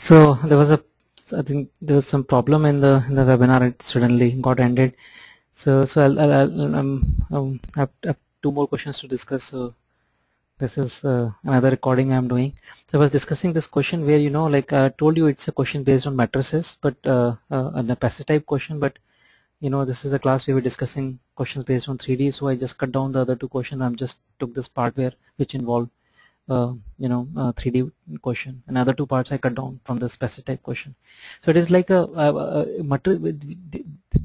So there was a, I think there was some problem in the webinar. It suddenly got ended. So I have two more questions to discuss. So this is another recording I'm doing. So I was discussing this question where, you know, like I told you, it's a question based on matrices, but a passage type question. But you know, this is a class we were discussing questions based on 3D. So I just cut down the other two questions. I'm just took this part which involved 3D question. Another two parts I cut down from the specific type question. So it is like a matrix.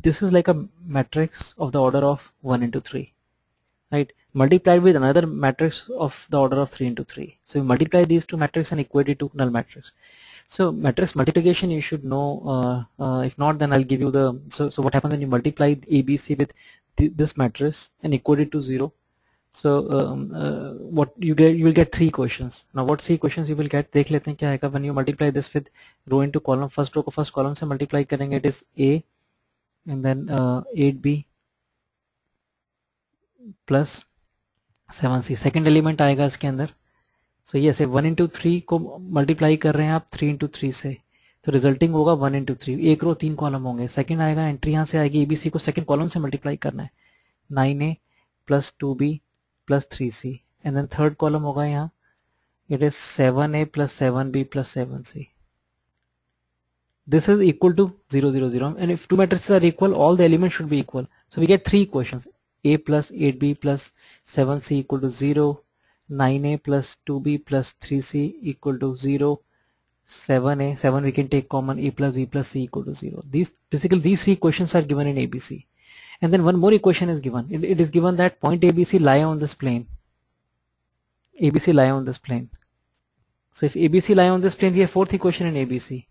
This is like a matrix of the order of 1 into 3, right? Multiplied with another matrix of the order of 3 into 3. So you multiply these two matrices and equate it to null matrix. So matrix multiplication you should know. If not, then I'll give you the. So what happens when you multiply ABC with this matrix and equate it to 0? So what you get, you will get three questions. Now what three questions you will get, देख लेते हैं क्या आएगा. When you multiply this with row into column, first row को first column से multiply करेंगे, it is A and then 8B plus 7C. second element आएगा इसके अंदर. So ये से 1 into 3 को multiply कर रहे हैं आप 3 into 3 से, तो रिजल्टिंग होगा 1 into 3. एक रो तीन कॉलम होंगे. सेकंड आएगा, एंट्री यहाँ से आएगी, ABC को सेकंड कॉलम से मल्टीप्लाई करना है, 9A plus 2B plus 3C, and then third column होगा यहाँ, it is 7A plus 7B plus 7C. This is equal to 0 0 0, and if two matrices are equal, all the elements should be equal. So we get three equations: A plus 8B plus 7C equal to 0, 9A plus 2B plus 3C equal to 0, 7A, 7 we can take common, A plus B plus C equal to 0. These three equations are given in ABC. And then one more equation is given. It is given that point ABC lie on this plane. ABC lie on this plane. So if ABC lie on this plane, we have fourth equation in ABC.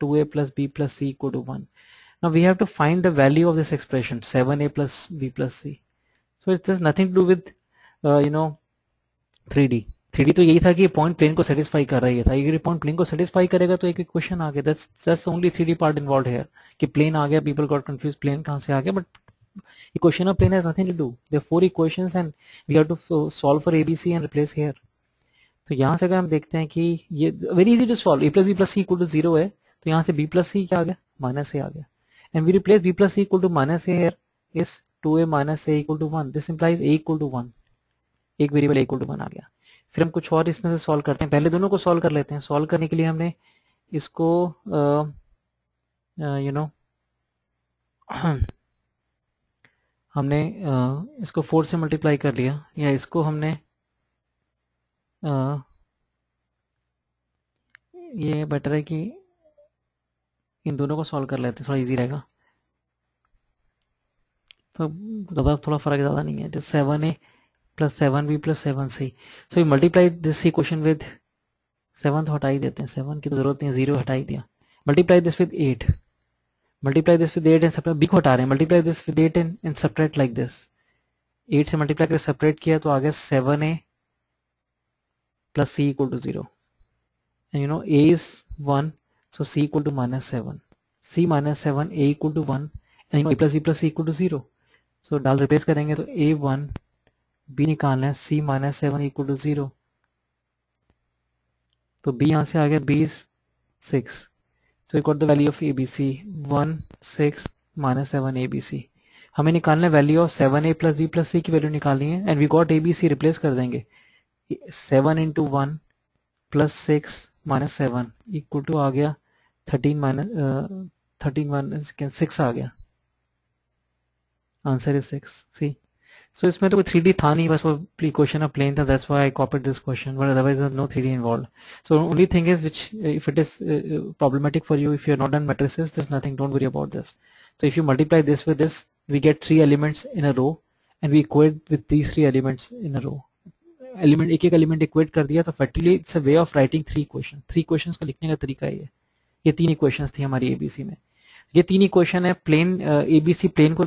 2A plus B plus C equal to 1. Now we have to find the value of this expression, 7A plus B plus C. So it has nothing to do with 3D. 3D तो यही था कि point plane को satisfy कर रहा है था. अगर पॉइंट प्लेन को सेटिस्फाई करेगा तो एक इक्वेशन आ गया. That's only 3D part involved here. कि प्लेन आ गया, people got confused, प्लेन कहाँ से आ गया, but equation of plane has nothing to do. There are 4 equations and we have to solve for ABC and replace here. तो यहाँ से अगर हम देखते हैं कि ये very easy to solve. A plus B plus C equal to 0 है, तो यहाँ से B plus C क्या आ गया, minus A आ गया, and we replace B plus C equal to minus A here is 2A minus A equal to 1. This implies A equal to 1. एक variable A equal to 1 आ गया. फिर हम कुछ और इसमें से सॉल्व करते हैं. पहले दोनों को सॉल्व कर लेते हैं. सॉल्व करने के लिए हमने इसको हमने इसको 4 से मल्टीप्लाई कर लिया, या इसको हमने ये बेटर है कि इन दोनों को सॉल्व कर लेते हैं, थोड़ा इजी रहेगा. तो ज़्यादा थोड़ा फर्क ज़्यादा नहीं है. जैसे 7A plus 7B plus 7C. So we multiply this equation with 7 तो हटा ही देते हैं, 7 की तो जरूरत नहीं है, 0 हटा ही दिया. Multiply this with 8. Multiply this with 8 and subtract. B को हटा रहे हैं. Multiply this with 8 and subtract like this. 8 से multiply करके separate किया तो आ गया 7A plus C equal to 0. And you know A is 1, so C equal to minus 7. C minus 7, A equal to 1, and you know A plus B plus C equal to 0. So डाल replace करेंगे तो A1, B निकालना है, C minus 7 equal to 0. तो B यहाँ से आ गया, B is 6. So we got the value of ABC, 1, 6 minus 7 ABC. हमें निकालना है value of 7A plus B plus C की वैल्यू निकालनी है, and we got ABC replace कर देंगे. 7 into 1 plus 6 minus 7 equal to आ गया 13 minus 6 आ गया. Answer is 6. See, so इसमें तो कोई 3D था नहीं, बस वो इक्वेशन ऑफ प्लेन था. That's why I copied this question, but otherwise there's no 3D involved. So only thing is, which if it is problematic for you, if you're not done matrices, there's nothing, don't worry about this. So if you multiply this with this, we get 3 elements in a row, and we equate with these 3 elements in a row. Element एक एक element equate कर दिया, तो factually it's a way of writing 3 equation. 3 equations को लिखने का तरीका ये 3 इक्वेशंस थी हमारी एबीसी में. ये 3 इक्वेशन है. प्लेन एबीसी प्लेन को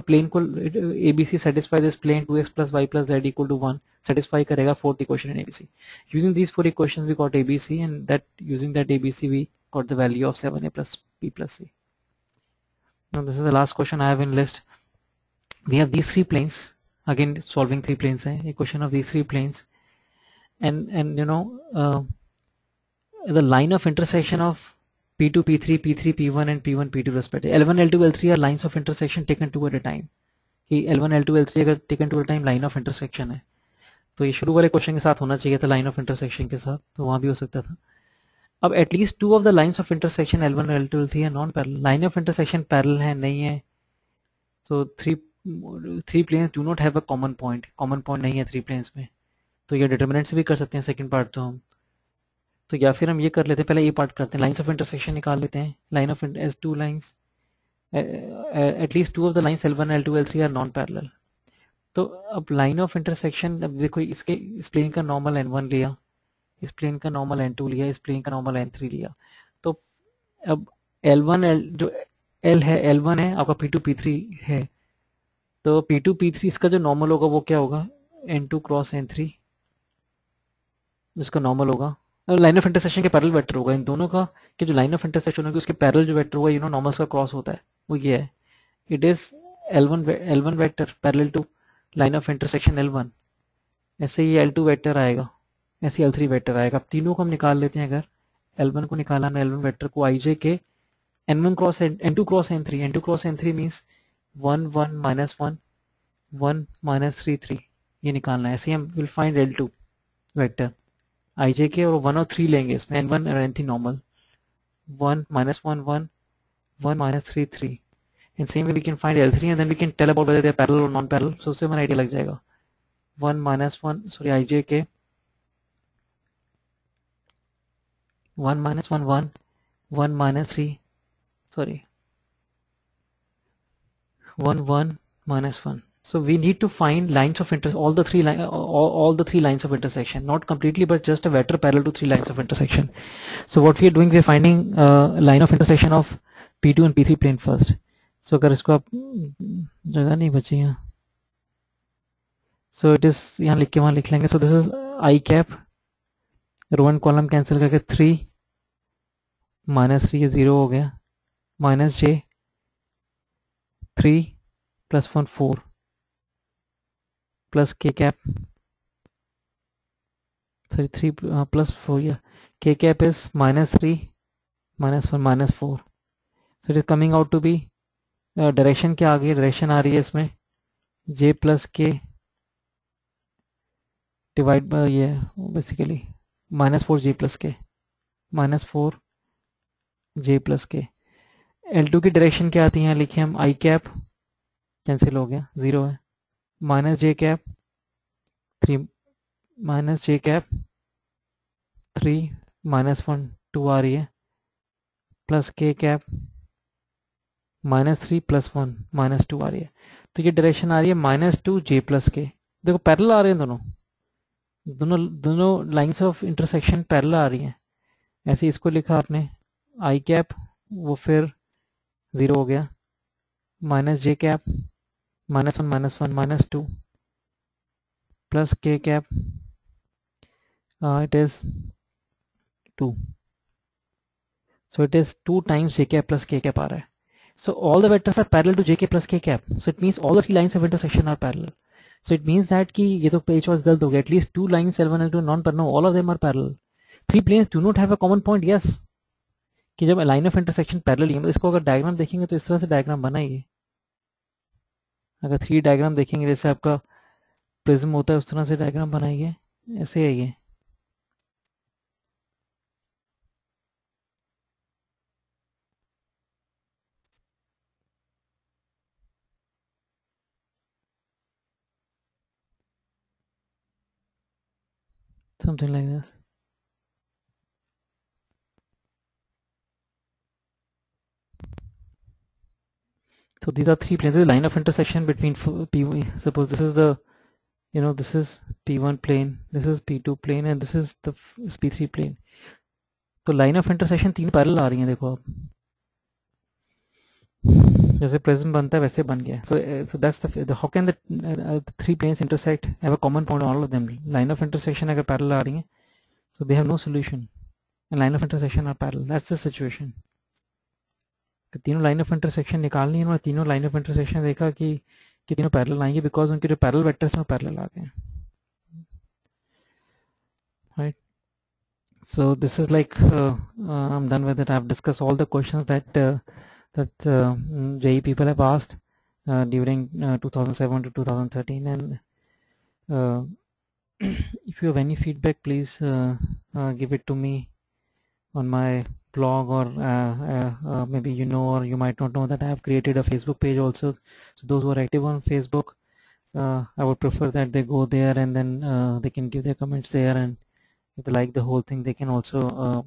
ABC satisfy this plane 2x plus y plus z equal to 1 satisfy करेगा. Fourth equation in ABC. Using these 4 equations we got ABC, and that using that ABC we got the value of 7A plus B plus C. Now this is the last question I have in list. We have these 3 planes. Again solving 3 planes है. Equation of these 3 planes. And the line of intersection of P2, P3, P3, P1 and P1, P2 respectively. L1, L2, L3 are lines of intersection taken two at a time. कि L1, L2, L3 अगर taken two at a time line of intersection है, तो ये शुरू वाले question के साथ होना चाहिए था लाइन ऑफ इंटरसेक्शन के साथ, तो वहां भी हो सकता था. अब at least two of the lines of intersection L1 और L2 L3 है non parallel. Line of intersection parallel है नहीं है, तो three planes do not have a common point नहीं है थ्री प्लेन्स में. तो ये डिटर्मिनेंट से भी कर सकते हैं सेकंड पार्ट तो हम. तो या फिर हम ये कर लेते हैं, पहले ये पार्ट करते हैं, लाइंस ऑफ इंटरसेक्शन निकाल लेते हैं. Line of as two lines, at least two of the lines L1 L2 L3 are non parallel. तो अब लाइन ऑफ इंटरसेक्शन, अब देखो इसके इस प्लेन का नॉर्मल N1 लिया, इस प्लेन का नॉर्मल N2 लिया, इस प्लेन का नॉर्मल N3 लिया. तो अब L1 जो L है L1 है आपका, P2 P3 है, तो P2 P3 इसका जो नॉर्मल होगा वो क्या होगा, N2 क्रॉस N3 इसका नॉर्मल होगा. लाइन ऑफ इंटरसेक्शन के पैरेलल वेक्टर होगा इन दोनों का, कि जो लाइन ऑफ इंटरसेक्शन होगी उसके पैरेलल जो वेक्टर होगा, नॉर्मल्स का क्रॉस होता है, वो ये है. It is L1 vector parallel to line of intersection L1. ऐसे ही L2 वेक्टर आएगा, ऐसे L3 वेक्टर आएगा. अब तीनों को हम निकाल लेते हैं. अगर L1 को निकाला ना, L1 वेक्टर को IJ के N1 cross N2 cross N3, N2 cross N3 means 1 1 minus 1 1 minus 3 3, ये निकालना है. ऐसे हम will find L2 vector IJ के, और 1 और 3 लेंगे इसमें, N1 और N3 normal, 1 minus 1 1 1 minus 3 3. In same way we can find L3 and then we can tell about whether they are parallel or non-parallel. So उससे हमें आइडिया लग जाएगा. 1 minus 1 sorry IJ के 1 minus 1 1 1 minus 3 sorry 1 1 minus 1. So we need to find lines of intersection, all the three lines of intersection, not completely but just a vector parallel to three lines of intersection. So what we are doing, we are finding line of intersection of P2 and P3 plane first. So अगर इसको आप जगह नहीं बची यहाँ, so it is यहाँ लिख के वहाँ लिख लेंगे. So this is I cap, row and column cancel करके 3 माइनस 3 ये 0 हो गया, minus J 3 plus 1 4 plus K cap sorry 3 plus 4 yeah, K cap is minus 3 minus 1 minus 4. So it is coming out to be direction क्या आ गई, direction आ रही है इसमें J plus के डिवाइड बाय ये बेसिकली माइनस 4 J प्लस के, minus 4 J plus के. L2 की डायरेक्शन क्या आती है, लिखे हम I कैप, कैंसिल हो गया 0 है, minus J cap 3 minus J cap 3 minus 1 2 आ रही है, plus K cap minus 3 plus 1 minus 2 आ रही है. तो ये डायरेक्शन आ रही है माइनस 2 J प्लस के. देखो पैरेलल आ रहे हैं दोनों लाइंस ऑफ इंटरसेक्शन पैरेलल आ रही हैं. ऐसे इसको लिखा आपने I कैप, वो फिर 0 हो गया, minus J cap minus 1 minus 2 plus K cap it is 2. So it is 2 times J cap plus K cap आ रहा है. So all the vectors are parallel to JK plus K cap. So it means all the three lines of intersection are parallel. So it means that कि ये तो page was गलत हो गया. At least two lines L1 L2 non-parallel. No, all of them are parallel. Three planes do not have a common point. Yes. कि जब line of intersection parallel है, इसको अगर डायग्राम देखेंगे तो इस तरह से डायग्राम बनाइए. अगर 3 डायग्राम देखेंगे जैसे आपका प्रिज्म होता है उस तरह से डायग्राम बनाइए. ऐसे है ये. Something like this. So these are three planes. This is the line of intersection between P. Suppose this is the, this is P1 plane, this is P2 plane, and this is the P3 plane. तो line of intersection 3 parallel आ रही हैं. देखो आप जैसे prism बनता है वैसे बन गया. So that's the how can the three planes intersect, have a common point on all of them. Line of intersection अगर पैरेलल आ रही हैं, so they have no solution. And line of intersection are parallel. That's the situation. तो तीनों line of intersection निकालनी है, और तीनों line of intersection देखा कि तीनों पैरेलल आएंगे बिकॉज उनके जो पैरेलल वेक्टर्स हैं वो पैरेलल आ गए हैं. Right. So this is like I'm done with it. I've discussed all the questions that JEE people have asked during 2007 to 2013, and if you have any feedback, please give it to me on my blog, or maybe you know, or you might not know that I have created a Facebook page also. So those who are active on Facebook, I would prefer that they go there, and then they can give their comments there, and if they like the whole thing, they can also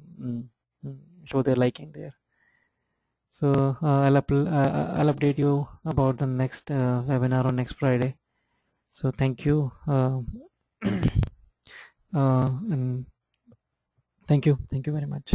show their liking there. So I'll update you about the next webinar on next Friday. So thank you, and thank you very much.